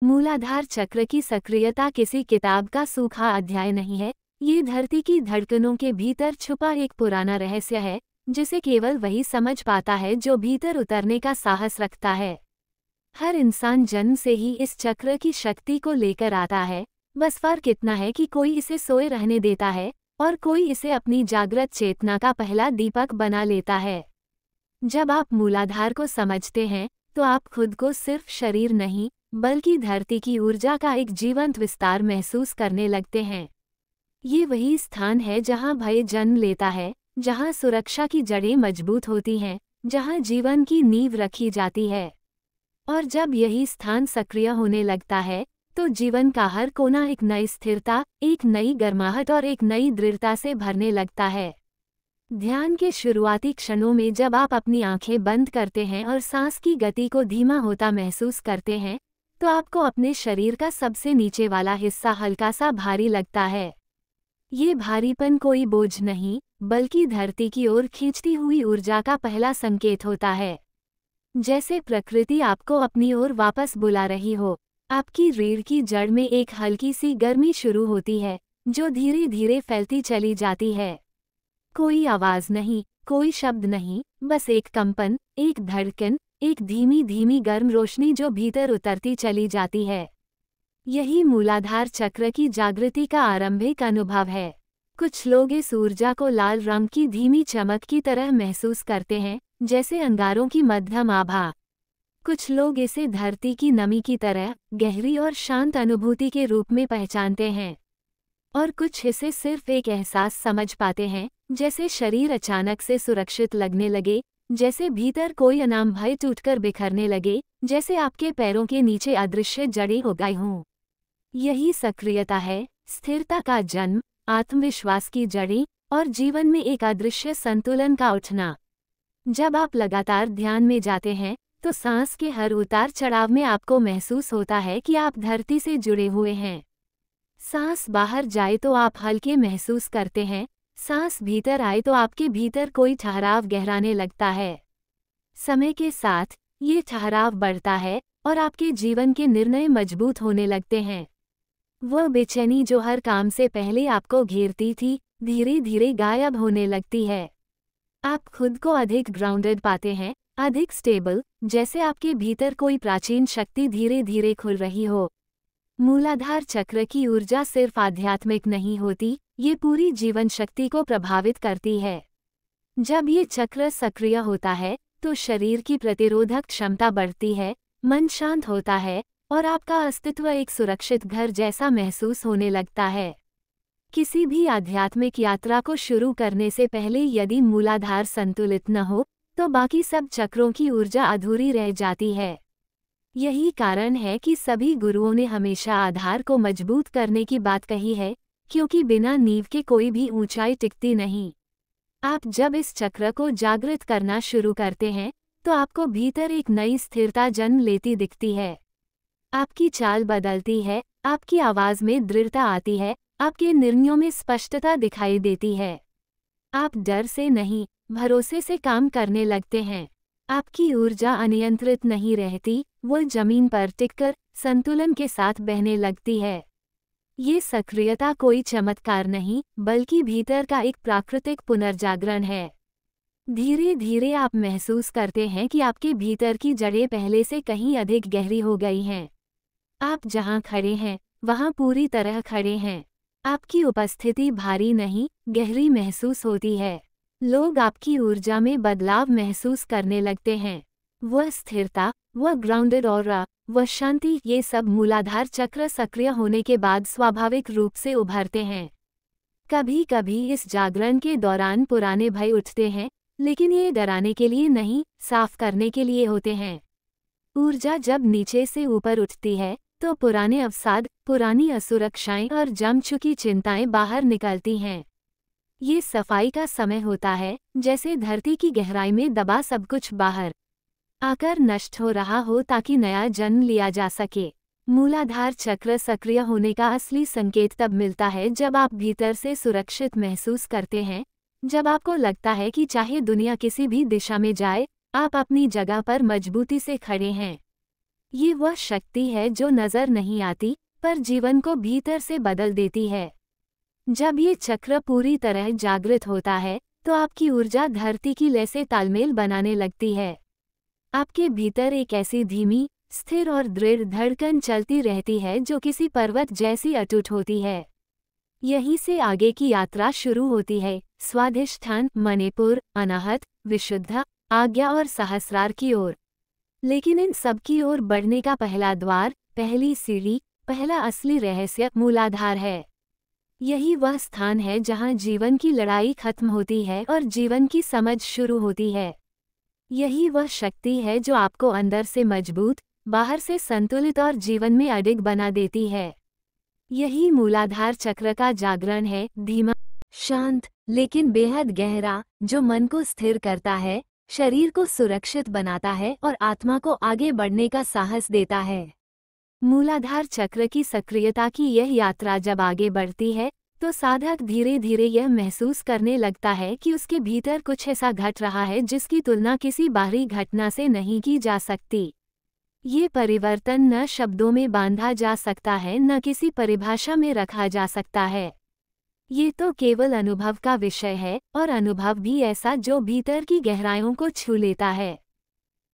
मूलाधार चक्र की सक्रियता किसी किताब का सूखा अध्याय नहीं है, ये धरती की धड़कनों के भीतर छुपा एक पुराना रहस्य है, जिसे केवल वही समझ पाता है जो भीतर उतरने का साहस रखता है। हर इंसान जन्म से ही इस चक्र की शक्ति को लेकर आता है, बस फर्क इतना है कि कोई इसे सोए रहने देता है और कोई इसे अपनी जागृत चेतना का पहला दीपक बना लेता है। जब आप मूलाधार को समझते हैं, तो आप खुद को सिर्फ शरीर नहीं, बल्कि धरती की ऊर्जा का एक जीवंत विस्तार महसूस करने लगते हैं। ये वही स्थान है जहाँ भय जन्म लेता है, जहाँ सुरक्षा की जड़ें मजबूत होती हैं, जहाँ जीवन की नींव रखी जाती है। और जब यही स्थान सक्रिय होने लगता है, तो जीवन का हर कोना एक नई स्थिरता, एक नई गर्माहट और एक नई दृढ़ता से भरने लगता है। ध्यान के शुरुआती क्षणों में जब आप अपनी आंखें बंद करते हैं और सांस की गति को धीमा होता महसूस करते हैं, तो आपको अपने शरीर का सबसे नीचे वाला हिस्सा हल्का सा भारी लगता है। ये भारीपन कोई बोझ नहीं, बल्कि धरती की ओर खींचती हुई ऊर्जा का पहला संकेत होता है। जैसे प्रकृति आपको अपनी ओर वापस बुला रही हो। आपकी रीढ़ की जड़ में एक हल्की सी गर्मी शुरू होती है, जो धीरे धीरे फैलती चली जाती है। कोई आवाज नहीं, कोई शब्द नहीं, बस एक कंपन, एक धड़कन, एक धीमी धीमी गर्म रोशनी जो भीतर उतरती चली जाती है। यही मूलाधार चक्र की जागृति का आरंभिक अनुभव है। कुछ लोग इस ऊर्जा को लाल रंग की धीमी चमक की तरह महसूस करते हैं, जैसे अंगारों की मध्यम आभा। कुछ लोग इसे धरती की नमी की तरह गहरी और शांत अनुभूति के रूप में पहचानते हैं, और कुछ इसे सिर्फ एक एहसास समझ पाते हैं, जैसे शरीर अचानक से सुरक्षित लगने लगे, जैसे भीतर कोई अनाम भय टूटकर बिखरने लगे, जैसे आपके पैरों के नीचे अदृश्य जड़ें उगाई हों। यही सक्रियता है, स्थिरता का जन्म, आत्मविश्वास की जड़ें और जीवन में एक अदृश्य संतुलन का उठना। जब आप लगातार ध्यान में जाते हैं, तो सांस के हर उतार चढ़ाव में आपको महसूस होता है कि आप धरती से जुड़े हुए हैं। सांस बाहर जाए तो आप हल्के महसूस करते हैं, सांस भीतर आए तो आपके भीतर कोई ठहराव गहराने लगता है। समय के साथ ये ठहराव बढ़ता है और आपके जीवन के निर्णय मजबूत होने लगते हैं। वह बेचैनी जो हर काम से पहले आपको घेरती थी, धीरे धीरे गायब होने लगती है। आप खुद को अधिक ग्राउंडेड पाते हैं, अधिक स्टेबल, जैसे आपके भीतर कोई प्राचीन शक्ति धीरे धीरे खुल रही हो। मूलाधार चक्र की ऊर्जा सिर्फ आध्यात्मिक नहीं होती, ये पूरी जीवन शक्ति को प्रभावित करती है। जब ये चक्र सक्रिय होता है, तो शरीर की प्रतिरोधक क्षमता बढ़ती है, मन शांत होता है और आपका अस्तित्व एक सुरक्षित घर जैसा महसूस होने लगता है। किसी भी आध्यात्मिक यात्रा को शुरू करने से पहले यदि मूलाधार संतुलित न हो, तो बाकी सब चक्रों की ऊर्जा अधूरी रह जाती है। यही कारण है कि सभी गुरुओं ने हमेशा आधार को मजबूत करने की बात कही है, क्योंकि बिना नींव के कोई भी ऊंचाई टिकती नहीं। आप जब इस चक्र को जागृत करना शुरू करते हैं, तो आपको भीतर एक नई स्थिरता जन्म लेती दिखती है। आपकी चाल बदलती है, आपकी आवाज में दृढ़ता आती है, आपके निर्णयों में स्पष्टता दिखाई देती है। आप डर से नहीं, भरोसे से काम करने लगते हैं। आपकी ऊर्जा अनियंत्रित नहीं रहती, वो जमीन पर टिककर संतुलन के साथ बहने लगती है। ये सक्रियता कोई चमत्कार नहीं, बल्कि भीतर का एक प्राकृतिक पुनर्जागरण है। धीरे धीरे आप महसूस करते हैं कि आपके भीतर की जड़ें पहले से कहीं अधिक गहरी हो गई हैं। आप जहां खड़े हैं, वहां पूरी तरह खड़े हैं। आपकी उपस्थिति भारी नहीं, गहरी महसूस होती है। लोग आपकी ऊर्जा में बदलाव महसूस करने लगते हैं। वह स्थिरता, वह ग्राउंडेड ऑरा, वह शांति, ये सब मूलाधार चक्र सक्रिय होने के बाद स्वाभाविक रूप से उभरते हैं। कभी कभी इस जागरण के दौरान पुराने भय उठते हैं, लेकिन ये डराने के लिए नहीं, साफ करने के लिए होते हैं। ऊर्जा जब नीचे से ऊपर उठती है, तो पुराने अवसाद, पुरानी असुरक्षाएं और जम चुकी चिंताएं बाहर निकलती हैं। ये सफाई का समय होता है, जैसे धरती की गहराई में दबा सब कुछ बाहर आकर नष्ट हो रहा हो ताकि नया जन्म लिया जा सके। मूलाधार चक्र सक्रिय होने का असली संकेत तब मिलता है जब आप भीतर से सुरक्षित महसूस करते हैं, जब आपको लगता है कि चाहे दुनिया किसी भी दिशा में जाए, आप अपनी जगह पर मजबूती से खड़े हैं। ये वह शक्ति है जो नजर नहीं आती, पर जीवन को भीतर से बदल देती है। जब ये चक्र पूरी तरह जागृत होता है, तो आपकी ऊर्जा धरती की लय से तालमेल बनाने लगती है। आपके भीतर एक ऐसी धीमी, स्थिर और दृढ़ धड़कन चलती रहती है जो किसी पर्वत जैसी अटूट होती है। यहीं से आगे की यात्रा शुरू होती है, स्वाधिष्ठान, मणिपुर, अनाहत, विशुद्ध, आज्ञा और सहस्रार की ओर। लेकिन इन सब की ओर बढ़ने का पहला द्वार, पहली सीढ़ी, पहला असली रहस्य मूलाधार है। यही वह स्थान है जहाँ जीवन की लड़ाई खत्म होती है और जीवन की समझ शुरू होती है। यही वह शक्ति है जो आपको अंदर से मजबूत, बाहर से संतुलित और जीवन में अडिग बना देती है। यही मूलाधार चक्र का जागरण है, धीमा, शांत, लेकिन बेहद गहरा, जो मन को स्थिर करता है, शरीर को सुरक्षित बनाता है और आत्मा को आगे बढ़ने का साहस देता है। मूलाधार चक्र की सक्रियता की यह यात्रा जब आगे बढ़ती है, तो साधक धीरे धीरे यह महसूस करने लगता है कि उसके भीतर कुछ ऐसा घट रहा है जिसकी तुलना किसी बाहरी घटना से नहीं की जा सकती। ये परिवर्तन न शब्दों में बांधा जा सकता है, न किसी परिभाषा में रखा जा सकता है। ये तो केवल अनुभव का विषय है, और अनुभव भी ऐसा जो भीतर की गहराइयों को छू लेता है।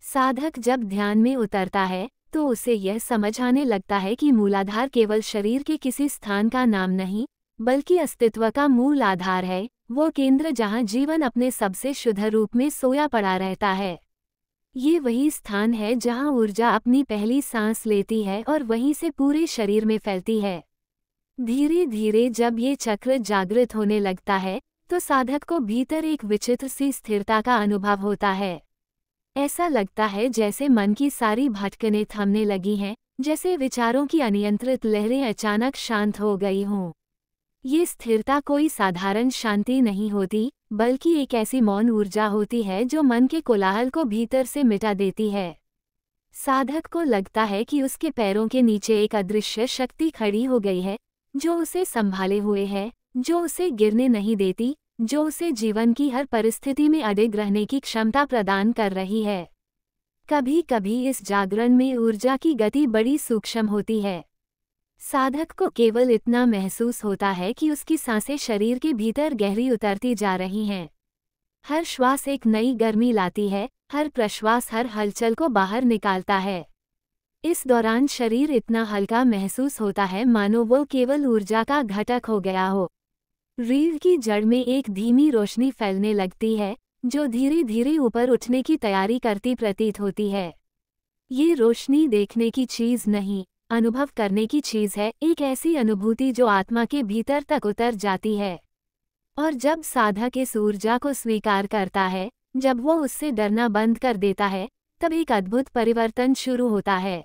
साधक जब ध्यान में उतरता है, तो उसे यह समझ आने लगता है कि मूलाधार केवल शरीर के किसी स्थान का नाम नहीं, बल्कि अस्तित्व का मूल आधार है, वो केंद्र जहाँ जीवन अपने सबसे शुद्ध रूप में सोया पड़ा रहता है। ये वही स्थान है जहाँ ऊर्जा अपनी पहली सांस लेती है और वहीं से पूरे शरीर में फैलती है। धीरे धीरे जब ये चक्र जागृत होने लगता है, तो साधक को भीतर एक विचित्र सी स्थिरता का अनुभव होता है। ऐसा लगता है जैसे मन की सारी भटकनें थमने लगी हैं, जैसे विचारों की अनियंत्रित लहरें अचानक शांत हो गई हों। ये स्थिरता कोई साधारण शांति नहीं होती, बल्कि एक ऐसी मौन ऊर्जा होती है जो मन के कोलाहल को भीतर से मिटा देती है। साधक को लगता है कि उसके पैरों के नीचे एक अदृश्य शक्ति खड़ी हो गई है, जो उसे संभाले हुए है, जो उसे गिरने नहीं देती, जो उसे जीवन की हर परिस्थिति में अडिग रहने की क्षमता प्रदान कर रही है। कभी कभी इस जागरण में ऊर्जा की गति बड़ी सूक्ष्म होती है। साधक को केवल इतना महसूस होता है कि उसकी सांसें शरीर के भीतर गहरी उतरती जा रही हैं। हर श्वास एक नई गर्मी लाती है, हर प्रश्वास हर हलचल को बाहर निकालता है। इस दौरान शरीर इतना हल्का महसूस होता है मानो वो केवल ऊर्जा का घटक हो गया हो। रीढ़ की जड़ में एक धीमी रोशनी फैलने लगती है, जो धीरे धीरे ऊपर उठने की तैयारी करती प्रतीत होती है। ये रोशनी देखने की चीज नहीं, अनुभव करने की चीज है, एक ऐसी अनुभूति जो आत्मा के भीतर तक उतर जाती है। और जब साधक इस ऊर्जा को स्वीकार करता है, जब वो उससे डरना बंद कर देता है, तब एक अद्भुत परिवर्तन शुरू होता है।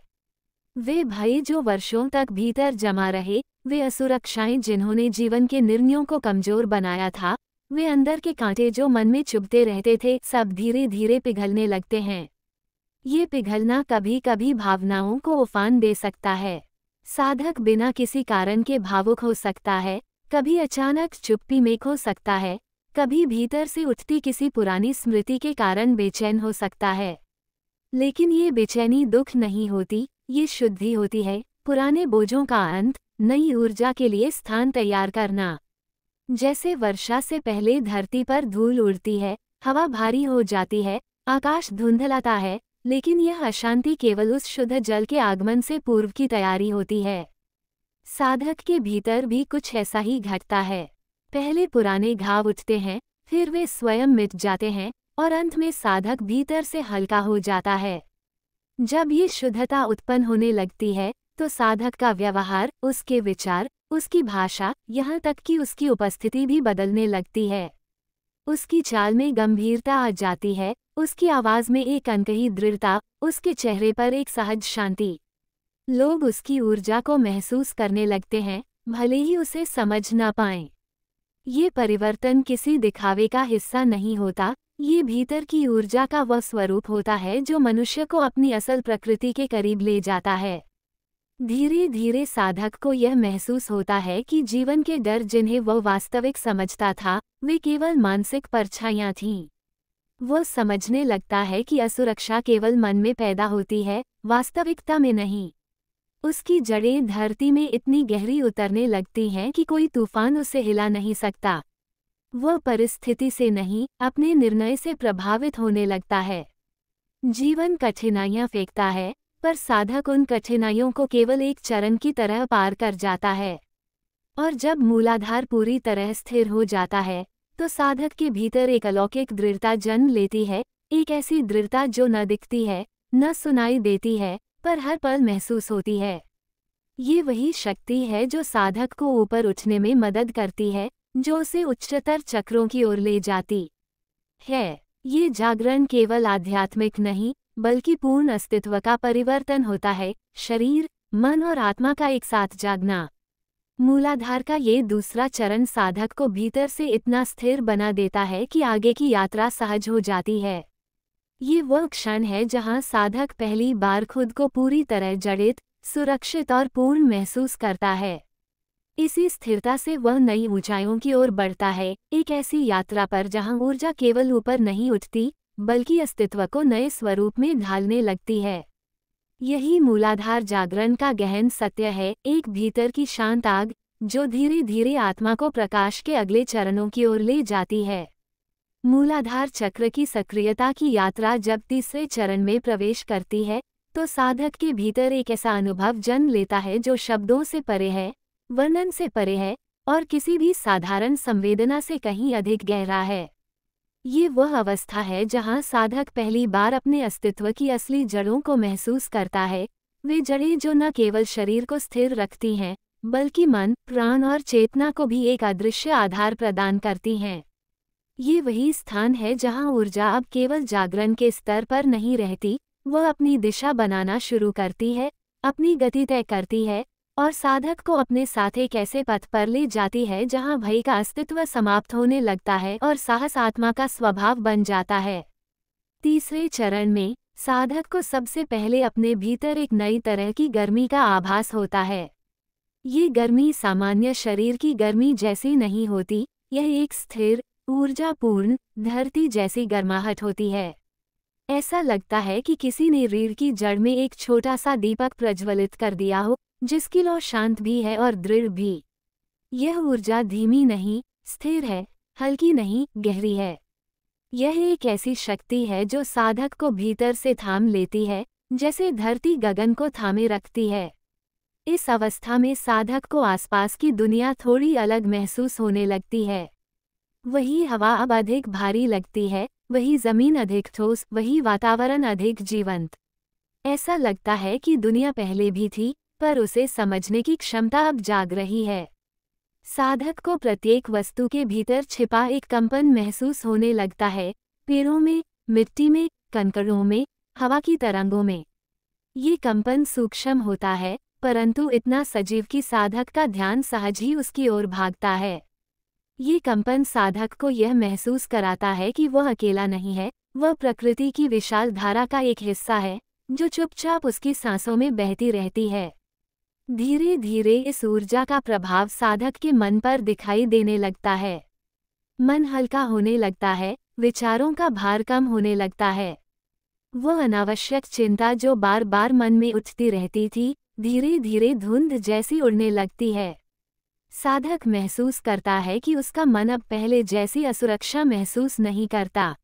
वे भय जो वर्षों तक भीतर जमा रहे, वे असुरक्षाएं जिन्होंने जीवन के निर्णयों को कमजोर बनाया था, वे अंदर के कांटे जो मन में चुभते रहते थे, सब धीरे धीरे पिघलने लगते हैं। ये पिघलना कभी कभी भावनाओं को उफान दे सकता है। साधक बिना किसी कारण के भावुक हो सकता है, कभी अचानक चुप्पी में खो सकता है, कभी भीतर से उठती किसी पुरानी स्मृति के कारण बेचैन हो सकता है। लेकिन ये बेचैनी दुख नहीं होती, ये शुद्धि होती है, पुराने बोझों का अंत, नई ऊर्जा के लिए स्थान तैयार करना। जैसे वर्षा से पहले धरती पर धूल उड़ती है, हवा भारी हो जाती है, आकाश धुंधलाता है, लेकिन यह अशांति केवल उस शुद्ध जल के आगमन से पूर्व की तैयारी होती है। साधक के भीतर भी कुछ ऐसा ही घटता है। पहले पुराने घाव उठते हैं, फिर वे स्वयं मिट जाते हैं, और अंत में साधक भीतर से हल्का हो जाता है। जब ये शुद्धता उत्पन्न होने लगती है, तो साधक का व्यवहार, उसके विचार, उसकी भाषा, यहाँ तक कि उसकी उपस्थिति भी बदलने लगती है। उसकी चाल में गंभीरता आ जाती है, उसकी आवाज में एक अनकही दृढ़ता, उसके चेहरे पर एक सहज शांति। लोग उसकी ऊर्जा को महसूस करने लगते हैं, भले ही उसे समझ ना पाएं। ये परिवर्तन किसी दिखावे का हिस्सा नहीं होता, ये भीतर की ऊर्जा का वह स्वरूप होता है जो मनुष्य को अपनी असल प्रकृति के करीब ले जाता है। धीरे धीरे साधक को यह महसूस होता है कि जीवन के डर जिन्हें वह वास्तविक समझता था, वे केवल मानसिक परछाइयां थीं। वो समझने लगता है कि असुरक्षा केवल मन में पैदा होती है, वास्तविकता में नहीं। उसकी जड़ें धरती में इतनी गहरी उतरने लगती हैं कि कोई तूफान उसे हिला नहीं सकता। वह परिस्थिति से नहीं, अपने निर्णय से प्रभावित होने लगता है। जीवन कठिनाइयां फेंकता है, पर साधक उन कठिनाइयों को केवल एक चरण की तरह पार कर जाता है। और जब मूलाधार पूरी तरह स्थिर हो जाता है, तो साधक के भीतर एक अलौकिक दृढ़ता जन्म लेती है, एक ऐसी दृढ़ता जो न दिखती है, न सुनाई देती है, पर हर पल महसूस होती है। ये वही शक्ति है जो साधक को ऊपर उठने में मदद करती है, जो उसे उच्चतर चक्रों की ओर ले जाती है। ये जागरण केवल आध्यात्मिक नहीं, बल्कि पूर्ण अस्तित्व का परिवर्तन होता है, शरीर, मन और आत्मा का एक साथ जागना। मूलाधार का ये दूसरा चरण साधक को भीतर से इतना स्थिर बना देता है कि आगे की यात्रा सहज हो जाती है। ये वह क्षण है जहां साधक पहली बार खुद को पूरी तरह जड़ित, सुरक्षित और पूर्ण महसूस करता है। इसी स्थिरता से वह नई ऊंचाइयों की ओर बढ़ता है, एक ऐसी यात्रा पर जहां ऊर्जा केवल ऊपर नहीं उठती, बल्कि अस्तित्व को नए स्वरूप में ढालने लगती है। यही मूलाधार जागरण का गहन सत्य है, एक भीतर की शांत आग, जो धीरे धीरे आत्मा को प्रकाश के अगले चरणों की ओर ले जाती है। मूलाधार चक्र की सक्रियता की यात्रा जब तीसरे चरण में प्रवेश करती है, तो साधक के भीतर एक ऐसा अनुभव जन्म लेता है जो शब्दों से परे है, वर्णन से परे है, और किसी भी साधारण संवेदना से कहीं अधिक गहरा है। ये वह अवस्था है जहां साधक पहली बार अपने अस्तित्व की असली जड़ों को महसूस करता है, वे जड़ें जो न केवल शरीर को स्थिर रखती हैं, बल्कि मन, प्राण और चेतना को भी एक अदृश्य आधार प्रदान करती हैं। ये वही स्थान है जहां ऊर्जा अब केवल जागरण के स्तर पर नहीं रहती, वह अपनी दिशा बनाना शुरू करती है, अपनी गति तय करती है, और साधक को अपने साथ एक ऐसे पथ पर ले जाती है जहां भय का अस्तित्व समाप्त होने लगता है और साहस आत्मा का स्वभाव बन जाता है। तीसरे चरण में साधक को सबसे पहले अपने भीतर एक नई तरह की गर्मी का आभास होता है। ये गर्मी सामान्य शरीर की गर्मी जैसी नहीं होती, यह एक स्थिर, ऊर्जापूर्ण, धरती जैसी गर्माहट होती है। ऐसा लगता है कि किसी ने रीढ़ की जड़ में एक छोटा सा दीपक प्रज्वलित कर दिया हो, जिसकी लौ शांत भी है और दृढ़ भी। यह ऊर्जा धीमी नहीं, स्थिर है, हल्की नहीं, गहरी है। यह एक ऐसी शक्ति है जो साधक को भीतर से थाम लेती है, जैसे धरती गगन को थामे रखती है। इस अवस्था में साधक को आसपास की दुनिया थोड़ी अलग महसूस होने लगती है। वही हवा अब अधिक भारी लगती है, वही जमीन अधिक ठोस, वही वातावरण अधिक जीवंत। ऐसा लगता है कि दुनिया पहले भी थी, पर उसे समझने की क्षमता अब जाग रही है। साधक को प्रत्येक वस्तु के भीतर छिपा एक कंपन महसूस होने लगता है, पेड़ों में, मिट्टी में, कंकड़ों में, हवा की तरंगों में। ये कंपन सूक्ष्म होता है, परंतु इतना सजीव कि साधक का ध्यान सहज ही उसकी ओर भागता है। ये कंपन साधक को यह महसूस कराता है कि वह अकेला नहीं है, वह प्रकृति की विशाल धारा का एक हिस्सा है, जो चुपचाप उसकी सांसों में बहती रहती है। धीरे धीरे इस ऊर्जा का प्रभाव साधक के मन पर दिखाई देने लगता है। मन हल्का होने लगता है, विचारों का भार कम होने लगता है। वह अनावश्यक चिंता जो बार बार मन में उठती रहती थी, धीरे धीरे धुंध जैसी उड़ने लगती है। साधक महसूस करता है कि उसका मन अब पहले जैसी असुरक्षा महसूस नहीं करता।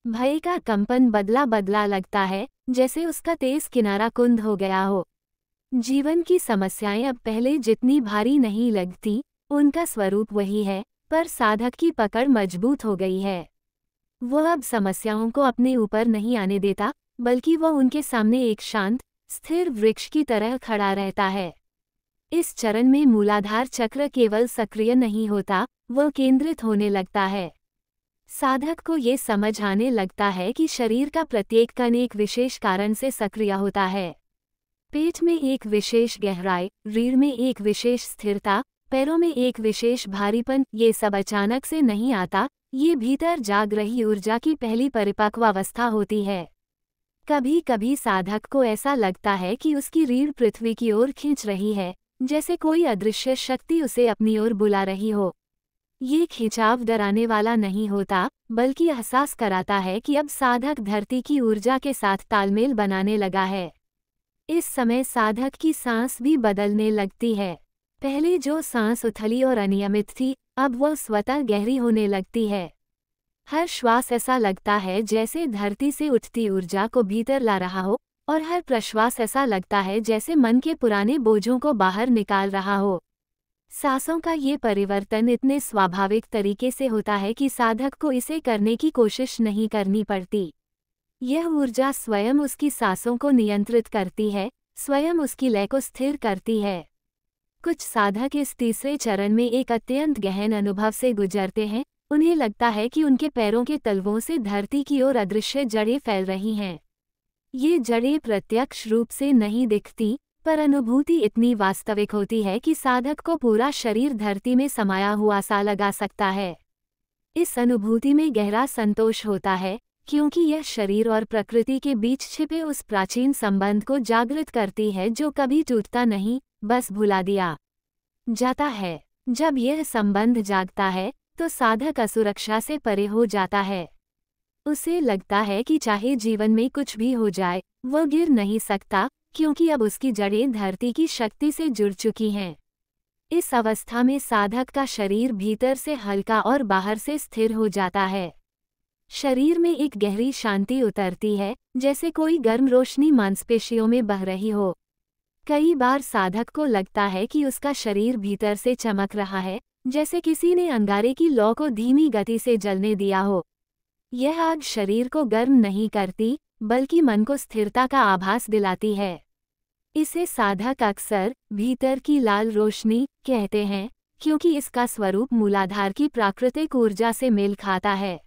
भय का कंपन बदला बदला लगता है, जैसे उसका तेज किनारा कुंद हो गया हो। जीवन की समस्याएं अब पहले जितनी भारी नहीं लगती, उनका स्वरूप वही है, पर साधक की पकड़ मजबूत हो गई है। वह अब समस्याओं को अपने ऊपर नहीं आने देता, बल्कि वह उनके सामने एक शांत, स्थिर वृक्ष की तरह खड़ा रहता है। इस चरण में मूलाधार चक्र केवल सक्रिय नहीं होता, वह केंद्रित होने लगता है। साधक को ये समझ आने लगता है कि शरीर का प्रत्येक कण एक विशेष कारण से सक्रिय होता है। पेट में एक विशेष गहराई, रीढ़ में एक विशेष स्थिरता, पैरों में एक विशेष भारीपन, ये सब अचानक से नहीं आता, ये भीतर जाग रही ऊर्जा की पहली परिपक्व अवस्था होती है। कभी कभी साधक को ऐसा लगता है कि उसकी रीढ़ पृथ्वी की ओर खींच रही है, जैसे कोई अदृश्य शक्ति उसे अपनी ओर बुला रही हो। ये खिंचाव डराने वाला नहीं होता, बल्कि एहसास कराता है कि अब साधक धरती की ऊर्जा के साथ तालमेल बनाने लगा है। इस समय साधक की सांस भी बदलने लगती है। पहले जो सांस उथली और अनियमित थी, अब वह स्वतः गहरी होने लगती है। हर श्वास ऐसा लगता है जैसे धरती से उठती ऊर्जा को भीतर ला रहा हो, और हर प्रश्वास ऐसा लगता है जैसे मन के पुराने बोझों को बाहर निकाल रहा हो। सांसों का ये परिवर्तन इतने स्वाभाविक तरीके से होता है कि साधक को इसे करने की कोशिश नहीं करनी पड़ती। यह ऊर्जा स्वयं उसकी सांसों को नियंत्रित करती है, स्वयं उसकी लय को स्थिर करती है। कुछ साधक इस तीसरे चरण में एक अत्यंत गहन अनुभव से गुजरते हैं। उन्हें लगता है कि उनके पैरों के तलवों से धरती की ओर अदृश्य जड़ें फैल रही हैं। ये जड़ें प्रत्यक्ष रूप से नहीं दिखती, पर अनुभूति इतनी वास्तविक होती है कि साधक को पूरा शरीर धरती में समाया हुआ सा लगा सकता है। इस अनुभूति में गहरा संतोष होता है, क्योंकि यह शरीर और प्रकृति के बीच छिपे उस प्राचीन संबंध को जागृत करती है जो कभी टूटता नहीं, बस भुला दिया जाता है। जब यह संबंध जागता है तो साधक असुरक्षा से परे हो जाता है। उसे लगता है कि चाहे जीवन में कुछ भी हो जाए, वह गिर नहीं सकता, क्योंकि अब उसकी जड़ें धरती की शक्ति से जुड़ चुकी हैं। इस अवस्था में साधक का शरीर भीतर से हल्का और बाहर से स्थिर हो जाता है। शरीर में एक गहरी शांति उतरती है, जैसे कोई गर्म रोशनी मांसपेशियों में बह रही हो। कई बार साधक को लगता है कि उसका शरीर भीतर से चमक रहा है, जैसे किसी ने अंगारे की लौ को धीमी गति से जलने दिया हो। यह आग शरीर को गर्म नहीं करती, बल्कि मन को स्थिरता का आभास दिलाती है। इसे साधक अक्सर भीतर की लाल रोशनी कहते हैं, क्योंकि इसका स्वरूप मूलाधार की प्राकृतिक ऊर्जा से मेल खाता है।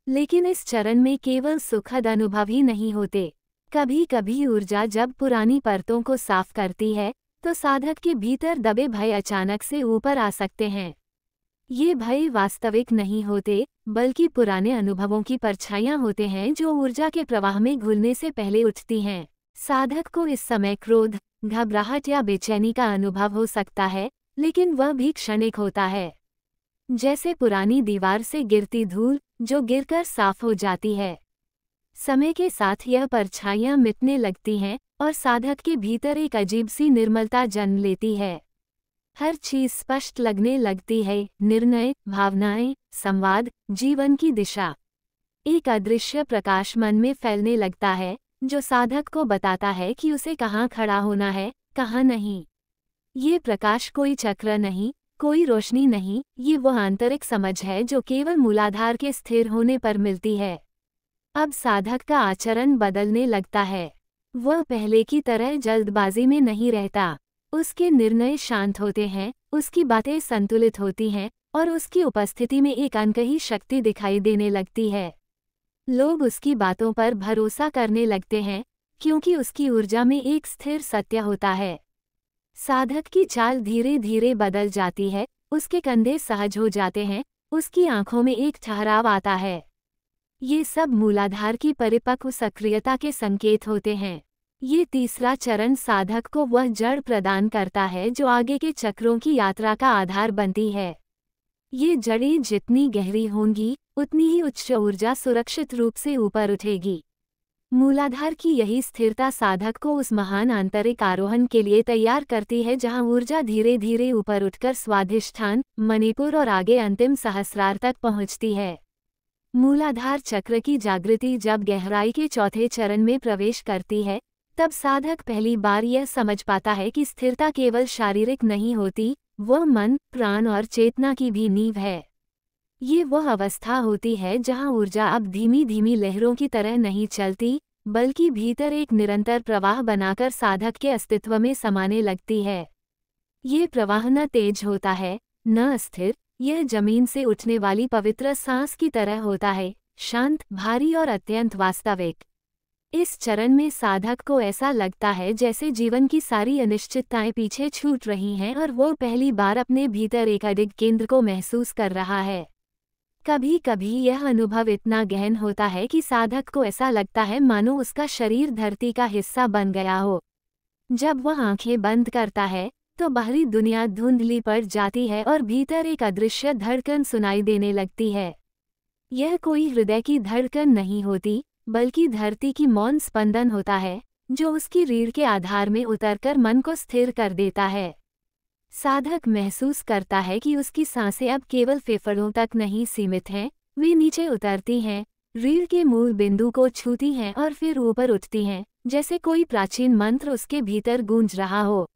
लेकिन इस चरण में केवल सुखद अनुभव ही नहीं होते। कभी कभी ऊर्जा जब पुरानी परतों को साफ करती है, तो साधक के भीतर दबे भय अचानक से ऊपर आ सकते हैं। ये भय वास्तविक नहीं होते, बल्कि पुराने अनुभवों की परछाइयां होते हैं जो ऊर्जा के प्रवाह में घुलने से पहले उठती हैं। साधक को इस समय क्रोध, घबराहट या बेचैनी का अनुभव हो सकता है, लेकिन वह भी क्षणिक होता है, जैसे पुरानी दीवार से गिरती धूल जो गिरकर साफ हो जाती है। समय के साथ यह परछाइयां मिटने लगती हैं और साधक के भीतर एक अजीब सी निर्मलता जन्म लेती है। हर चीज स्पष्ट लगने लगती है, निर्णय, भावनाएं, संवाद, जीवन की दिशा। एक अदृश्य प्रकाश मन में फैलने लगता है, जो साधक को बताता है कि उसे कहाँ खड़ा होना है, कहाँ नहीं। ये प्रकाश कोई चक्र नहीं, कोई रोशनी नहीं, ये वह आंतरिक समझ है जो केवल मूलाधार के स्थिर होने पर मिलती है। अब साधक का आचरण बदलने लगता है। वह पहले की तरह जल्दबाजी में नहीं रहता। उसके निर्णय शांत होते हैं, उसकी बातें संतुलित होती हैं, और उसकी उपस्थिति में एक अनकही शक्ति दिखाई देने लगती है। लोग उसकी बातों पर भरोसा करने लगते हैं, क्योंकि उसकी ऊर्जा में एक स्थिर सत्य होता है। साधक की चाल धीरे धीरे बदल जाती है, उसके कंधे सहज हो जाते हैं, उसकी आंखों में एक ठहराव आता है। ये सब मूलाधार की परिपक्व सक्रियता के संकेत होते हैं। ये तीसरा चरण साधक को वह जड़ प्रदान करता है जो आगे के चक्रों की यात्रा का आधार बनती है। ये जड़ें जितनी गहरी होंगी, उतनी ही उच्च ऊर्जा सुरक्षित रूप से ऊपर उठेगी। मूलाधार की यही स्थिरता साधक को उस महान आंतरिक आरोहण के लिए तैयार करती है जहां ऊर्जा धीरे धीरे ऊपर उठकर स्वाधिष्ठान, मणिपुर और आगे अंतिम सहस्रार तक पहुंचती है। मूलाधार चक्र की जागृति जब गहराई के चौथे चरण में प्रवेश करती है, तब साधक पहली बार यह समझ पाता है कि स्थिरता केवल शारीरिक नहीं होती, वह मन, प्राण और चेतना की भी नींव है। ये वह अवस्था होती है जहां ऊर्जा अब धीमी धीमी लहरों की तरह नहीं चलती, बल्कि भीतर एक निरंतर प्रवाह बनाकर साधक के अस्तित्व में समाने लगती है। ये प्रवाह न तेज होता है, न अस्थिर, यह जमीन से उठने वाली पवित्र सांस की तरह होता है, शांत, भारी और अत्यंत वास्तविक। इस चरण में साधक को ऐसा लगता है जैसे जीवन की सारी अनिश्चितताएं पीछे छूट रही हैं और वो पहली बार अपने भीतर एक अडिग केंद्र को महसूस कर रहा है। कभी कभी यह अनुभव इतना गहन होता है कि साधक को ऐसा लगता है मानो उसका शरीर धरती का हिस्सा बन गया हो। जब वह आंखें बंद करता है, तो बाहरी दुनिया धुंधली पड़ जाती है और भीतर एक अदृश्य धड़कन सुनाई देने लगती है। यह कोई हृदय की धड़कन नहीं होती, बल्कि धरती की मौन स्पंदन होता है, जो उसकी रीढ़ के आधार में उतरकर मन को स्थिर कर देता है। साधक महसूस करता है कि उसकी सांसें अब केवल फेफड़ों तक नहीं सीमित हैं, वे नीचे उतरती हैं, रीढ़ के मूल बिंदु को छूती हैं और फिर ऊपर उठती हैं, जैसे कोई प्राचीन मंत्र उसके भीतर गूंज रहा हो।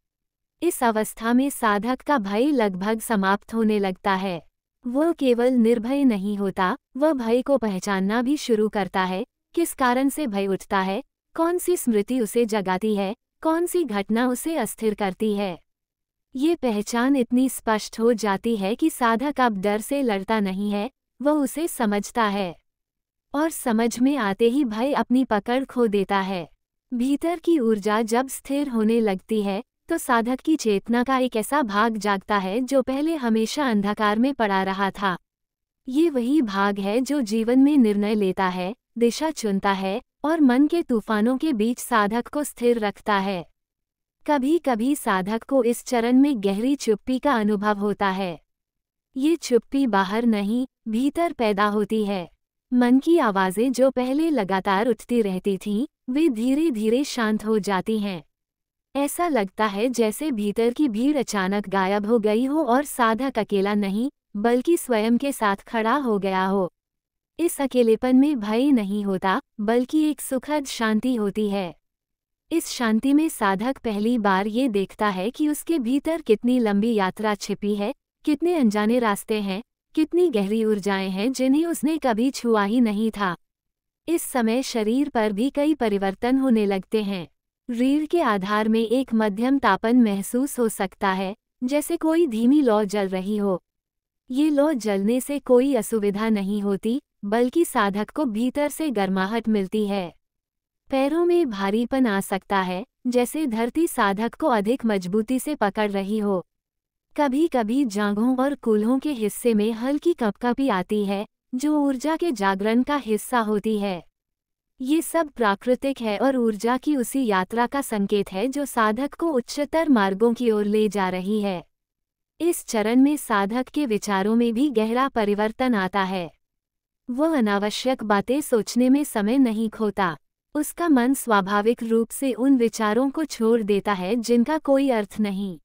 इस अवस्था में साधक का भय लगभग समाप्त होने लगता है। वह केवल निर्भय नहीं होता, वह भय को पहचानना भी शुरू करता है। किस कारण से भय उठता है, कौन सी स्मृति उसे जगाती है, कौन सी घटना उसे अस्थिर करती है। ये पहचान इतनी स्पष्ट हो जाती है कि साधक अब डर से लड़ता नहीं है, वह उसे समझता है। और समझ में आते ही भय अपनी पकड़ खो देता है। भीतर की ऊर्जा जब स्थिर होने लगती है, तो साधक की चेतना का एक ऐसा भाग जागता है जो पहले हमेशा अंधकार में पड़ा रहा था। ये वही भाग है जो जीवन में निर्णय लेता है, दिशा चुनता है और मन के तूफानों के बीच साधक को स्थिर रखता है। कभी कभी साधक को इस चरण में गहरी चुप्पी का अनुभव होता है। ये चुप्पी बाहर नहीं, भीतर पैदा होती है। मन की आवाज़ें जो पहले लगातार उठती रहती थीं, वे धीरे धीरे शांत हो जाती हैं। ऐसा लगता है जैसे भीतर की भीड़ अचानक गायब हो गई हो और साधक अकेला नहीं, बल्कि स्वयं के साथ खड़ा हो गया हो। इस अकेलेपन में भय नहीं होता, बल्कि एक सुखद शांति होती है। इस शांति में साधक पहली बार ये देखता है कि उसके भीतर कितनी लंबी यात्रा छिपी है, कितने अनजाने रास्ते हैं, कितनी गहरी ऊर्जाएं हैं जिन्हें उसने कभी छुआ ही नहीं था। इस समय शरीर पर भी कई परिवर्तन होने लगते हैं। रीढ़ के आधार में एक मध्यम तापन महसूस हो सकता है, जैसे कोई धीमी लौ जल रही हो। ये लौ जलने से कोई असुविधा नहीं होती, बल्कि साधक को भीतर से गर्माहट मिलती है। पैरों में भारीपन आ सकता है, जैसे धरती साधक को अधिक मजबूती से पकड़ रही हो। कभी कभी जांघों और कूल्हों के हिस्से में हल्की कपकपी आती है, जो ऊर्जा के जागरण का हिस्सा होती है। ये सब प्राकृतिक है और ऊर्जा की उसी यात्रा का संकेत है जो साधक को उच्चतर मार्गों की ओर ले जा रही है। इस चरण में साधक के विचारों में भी गहरा परिवर्तन आता है। वह अनावश्यक बातें सोचने में समय नहीं खोता। उसका मन स्वाभाविक रूप से उन विचारों को छोड़ देता है जिनका कोई अर्थ नहीं।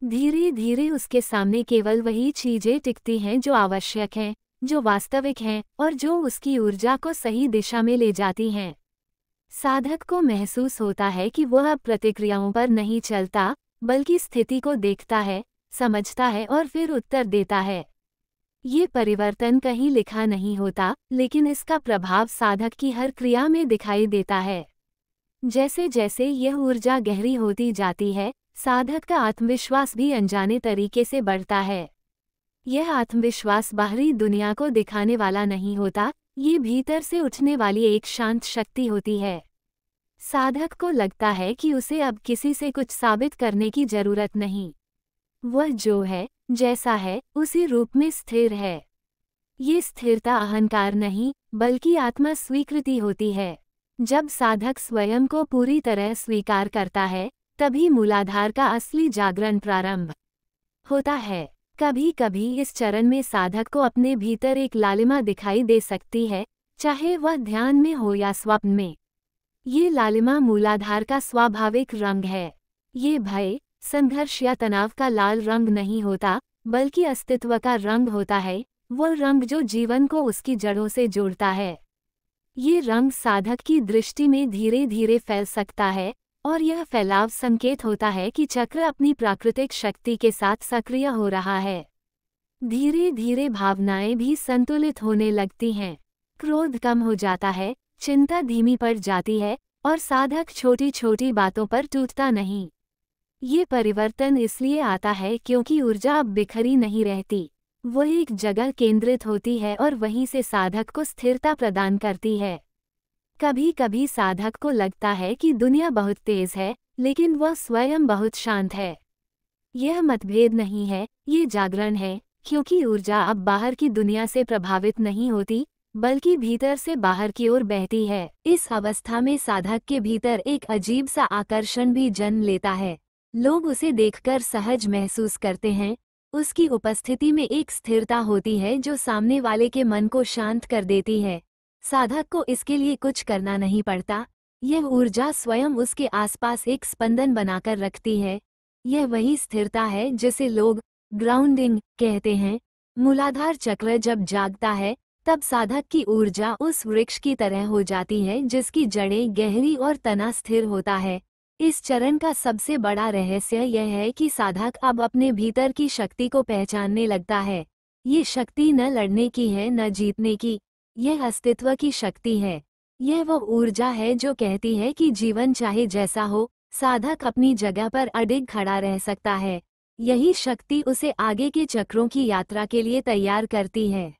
धीरे धीरे उसके सामने केवल वही चीजें टिकती हैं जो आवश्यक हैं, जो वास्तविक हैं और जो उसकी ऊर्जा को सही दिशा में ले जाती हैं। साधक को महसूस होता है कि वह अब प्रतिक्रियाओं पर नहीं चलता, बल्कि स्थिति को देखता है, समझता है और फिर उत्तर देता है। ये परिवर्तन कहीं लिखा नहीं होता, लेकिन इसका प्रभाव साधक की हर क्रिया में दिखाई देता है। जैसे जैसे यह ऊर्जा गहरी होती जाती है, साधक का आत्मविश्वास भी अनजाने तरीके से बढ़ता है। यह आत्मविश्वास बाहरी दुनिया को दिखाने वाला नहीं होता, ये भीतर से उठने वाली एक शांत शक्ति होती है। साधक को लगता है कि उसे अब किसी से कुछ साबित करने की जरूरत नहीं। वह जो है, जैसा है, उसी रूप में स्थिर है। ये स्थिरता अहंकार नहीं, बल्कि आत्म स्वीकृति होती है। जब साधक स्वयं को पूरी तरह स्वीकार करता है, तभी मूलाधार का असली जागरण प्रारंभ होता है। कभी कभी इस चरण में साधक को अपने भीतर एक लालिमा दिखाई दे सकती है, चाहे वह ध्यान में हो या स्वप्न में। ये लालिमा मूलाधार का स्वाभाविक रंग है। ये भय, संघर्ष या तनाव का लाल रंग नहीं होता, बल्कि अस्तित्व का रंग होता है, वो रंग जो जीवन को उसकी जड़ों से जोड़ता है। ये रंग साधक की दृष्टि में धीरे धीरे फैल सकता है, और यह फैलाव संकेत होता है कि चक्र अपनी प्राकृतिक शक्ति के साथ सक्रिय हो रहा है। धीरे धीरे भावनाएं भी संतुलित होने लगती हैं। क्रोध कम हो जाता है, चिंता धीमी पड़ जाती है, और साधक छोटी छोटी बातों पर टूटता नहीं। ये परिवर्तन इसलिए आता है क्योंकि ऊर्जा अब बिखरी नहीं रहती, वह एक जगह केंद्रित होती है और वहीं से साधक को स्थिरता प्रदान करती है। कभी कभी साधक को लगता है कि दुनिया बहुत तेज है, लेकिन वह स्वयं बहुत शांत है। यह मतभेद नहीं है, ये जागरण है, क्योंकि ऊर्जा अब बाहर की दुनिया से प्रभावित नहीं होती, बल्कि भीतर से बाहर की ओर बहती है। इस अवस्था में साधक के भीतर एक अजीब सा आकर्षण भी जन्म लेता है। लोग उसे देखकर सहज महसूस करते हैं। उसकी उपस्थिति में एक स्थिरता होती है जो सामने वाले के मन को शांत कर देती है। साधक को इसके लिए कुछ करना नहीं पड़ता। यह ऊर्जा स्वयं उसके आसपास एक स्पंदन बनाकर रखती है। यह वही स्थिरता है जिसे लोग ग्राउंडिंग कहते हैं। मूलाधार चक्र जब जागता है, तब साधक की ऊर्जा उस वृक्ष की तरह हो जाती है जिसकी जड़ें गहरी और तना स्थिर होता है। इस चरण का सबसे बड़ा रहस्य यह है कि साधक अब अपने भीतर की शक्ति को पहचानने लगता है। ये शक्ति न लड़ने की है, न जीतने की। यह अस्तित्व की शक्ति है। यह वो ऊर्जा है जो कहती है कि जीवन चाहे जैसा हो, साधक अपनी जगह पर अडिग खड़ा रह सकता है। यही शक्ति उसे आगे के चक्रों की यात्रा के लिए तैयार करती है।